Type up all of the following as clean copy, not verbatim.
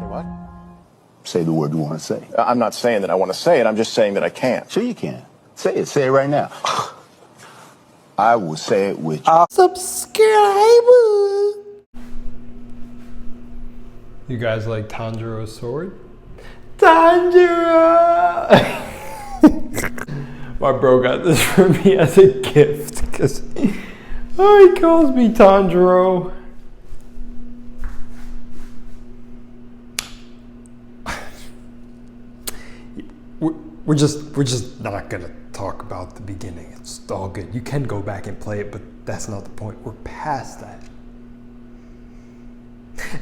Say what? Say the word you want to say. I'm not saying that I want to say it. I'm just saying that I can't. Sure you can. Say it. Say it right now. I will say it with you. Subscribe. You guys like Tanjiro's sword? Tanjiro! My bro got this for me as a gift because he calls me Tanjiro. We're just not gonna talk about the beginning. It's all good. You can go back and play it, but that's not the point. We're past that.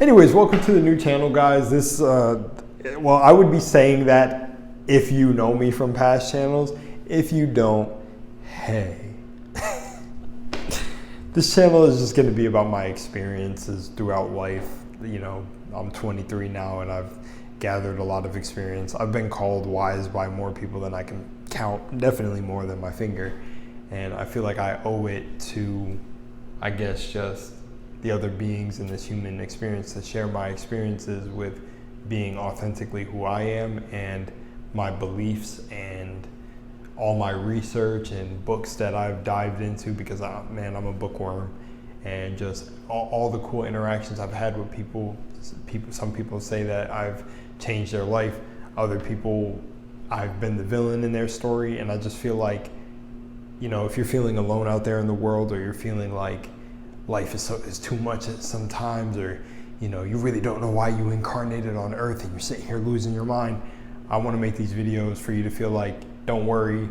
Anyways, welcome to the new channel, guys. This, well, I would be saying that if you know me from past channels. If you don't, hey. This channel is just gonna be about my experiences throughout life. You know, I'm 23 now and I've gathered a lot of experience. I've been called wise by more people than I can count, definitely more than my finger. And I feel like I owe it to, I guess, just the other beings in this human experience to share my experiences with being authentically who I am and my beliefs and all my research and books that I've dived into because, man, I'm a bookworm. And just all the cool interactions I've had with people. Some people say that I've changed their life. Other people, I've been the villain in their story. And I just feel like, you know, if you're feeling alone out there in the world, or you're feeling like life is too much at sometimes, or, you know, you really don't know why you incarnated on Earth and you're sitting here losing your mind, I want to make these videos for you to feel like, don't worry,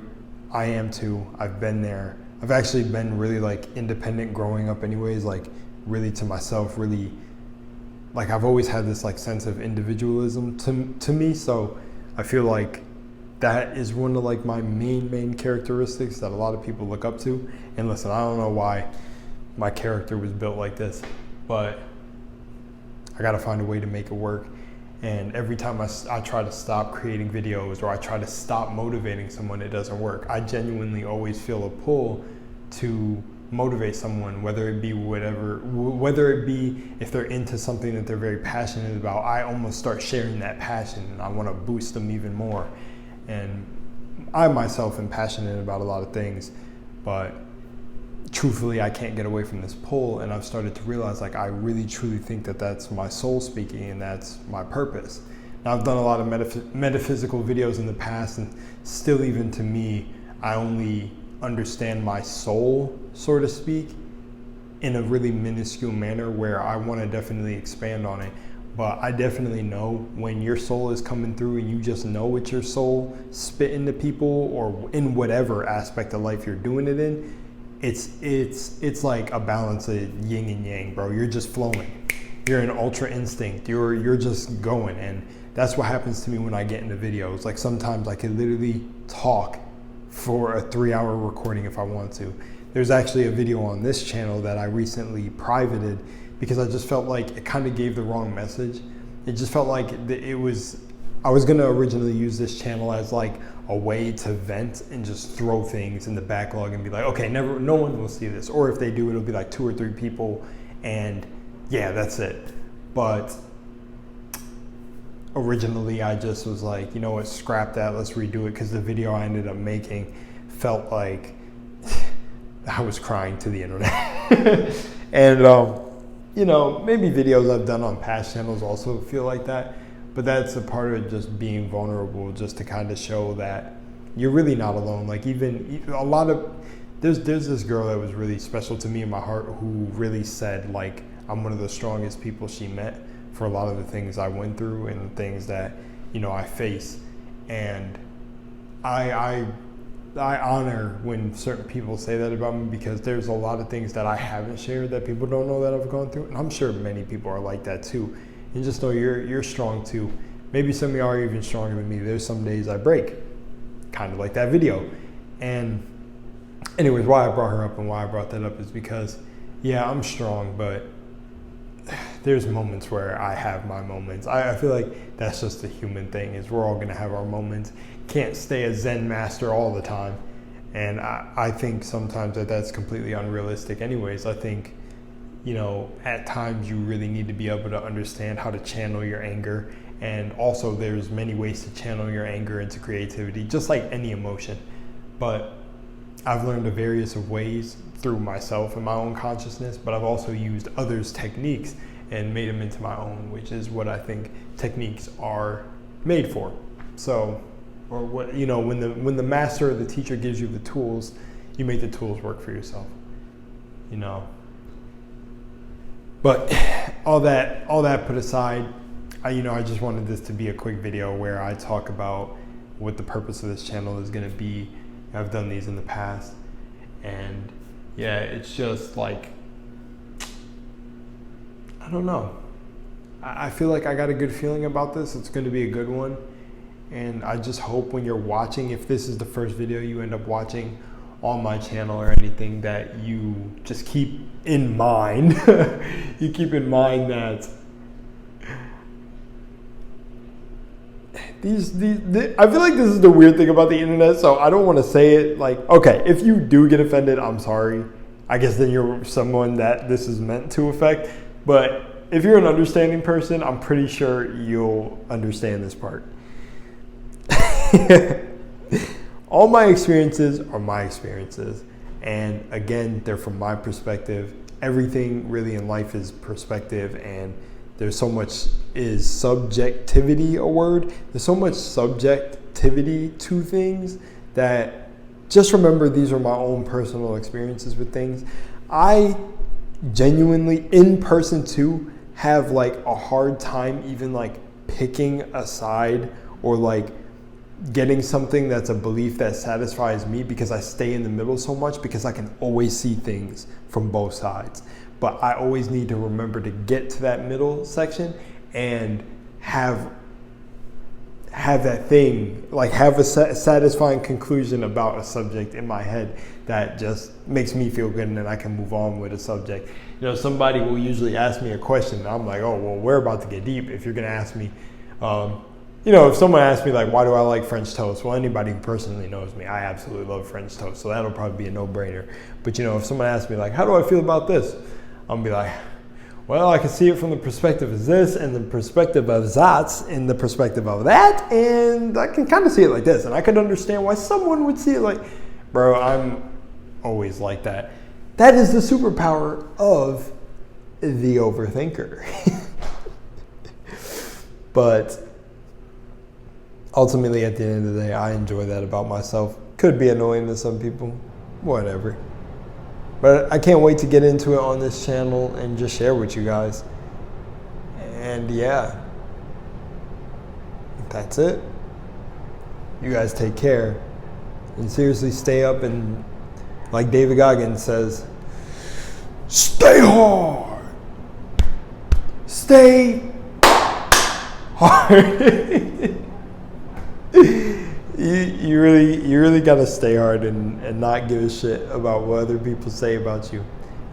I am too. I've been there. I've actually been really like independent growing up anyways, like really to myself, really, like I've always had this like sense of individualism to me. So I feel like that is one of like my main characteristics that a lot of people look up to. And listen, I don't know why my character was built like this, but I gotta find a way to make it work. And every time I try to stop creating videos or I try to stop motivating someone, it doesn't work. I genuinely always feel a pull to motivate someone, whether it be if they're into something that they're very passionate about. I almost start sharing that passion and I want to boost them even more. And I myself am passionate about a lot of things, but truthfully, I can't get away from this pull, and I've started to realize like I really truly think that that's my soul speaking and that's my purpose. Now, I've done a lot of metaphysical videos in the past, and still even to me, I only understand my soul, so to speak, in a really minuscule manner where I want to definitely expand on it. But I definitely know when your soul is coming through and you just know it's your soul spitting to people, or in whatever aspect of life you're doing it in, it's like a balance of yin and yang, bro. You're just flowing. You're an ultra instinct. You're just going. And that's what happens to me when I get into videos. Like sometimes I could literally talk for a 3-hour recording if I want to. There's actually a video on this channel that I recently privated because I just felt like it kind of gave the wrong message. It just felt like I was gonna originally use this channel as like a way to vent and just throw things in the backlog and be like, okay, no one will see this. Or if they do, it'll be like 2 or 3 people and yeah, that's it. But originally I just was like, you know what, scrap that, let's redo it, because the video I ended up making felt like I was crying to the internet. And you know, maybe videos I've done on past channels also feel like that. But that's a part of just being vulnerable, just to kind of show that you're really not alone. Like even a lot of, there's this girl that was really special to me in my heart who really said like, I'm one of the strongest people she met for a lot of the things I went through and the things that, you know, I face. And I honor when certain people say that about me, because there's a lot of things that I haven't shared that people don't know that I've gone through. And I'm sure many people are like that too. And just know you're strong too. Maybe some of you are even stronger than me. There's some days I break, kind of like that video. And anyways, why I brought her up and why I brought that up is because, yeah, I'm strong, but there's moments where I have my moments. I feel like that's just a human thing, is we're all gonna have our moments. Can't stay a Zen master all the time. And I think sometimes that's completely unrealistic anyways. I think you know, at times you really need to be able to understand how to channel your anger. And also there's many ways to channel your anger into creativity, just like any emotion. But I've learned the various of ways through myself and my own consciousness, but I've also used others' techniques and made them into my own, which is what I think techniques are made for. So, or what, you know, when the master or the teacher gives you the tools, you make the tools work for yourself, you know. But all that put aside, I just wanted this to be a quick video where I talk about what the purpose of this channel is going to be. I've done these in the past, and yeah, it's just like, I don't know. I feel like I got a good feeling about this. It's going to be a good one. And I just hope when you're watching, if this is the first video you end up watching on my channel or anything, that you just keep in mind, you keep in mind that these I feel like this is the weird thing about the internet, so I don't want to say it like, okay, if you do get offended, I'm sorry. I guess then you're someone that this is meant to affect. But if you're an understanding person, I'm pretty sure you'll understand this part. All my experiences are my experiences. And again, they're from my perspective. Everything really in life is perspective, and there's so much, is subjectivity a word? There's so much subjectivity to things that just remember these are my own personal experiences with things. I genuinely, in person too, have like a hard time even like picking a side or like getting something that's a belief that satisfies me, because I stay in the middle so much, because I can always see things from both sides. But I always need to remember to get to that middle section and have that thing, like have a satisfying conclusion about a subject in my head that just makes me feel good, and then I can move on with a subject. You know, somebody will usually ask me a question, and I'm like, oh, well, we're about to get deep. If you're gonna ask me, you know, if someone asks me like, why do I like French toast? Well, anybody who personally knows me, I absolutely love French toast. So that'll probably be a no-brainer. But you know, if someone asks me like, how do I feel about this? I'll be like, well, I can see it from the perspective of this, and the perspective of that, and the perspective of that, and I can kind of see it like this. And I could understand why someone would see it like, bro, I'm always like that. That is the superpower of the overthinker. But ultimately, at the end of the day, I enjoy that about myself. Could be annoying to some people, whatever. But I can't wait to get into it on this channel and just share with you guys. And yeah, that's it. You guys take care. And seriously, stay up, and like David Goggins says, stay hard. Stay hard. You really gotta stay hard and not give a shit about what other people say about you.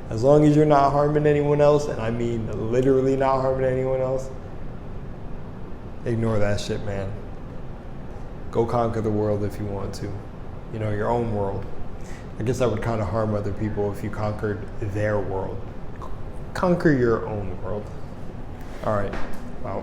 As long as you're not harming anyone else, and I mean literally not harming anyone else, ignore that shit, man. Go conquer the world if you want to. You know, your own world. I guess that would kind of harm other people if you conquered their world. Conquer your own world. All right, wow.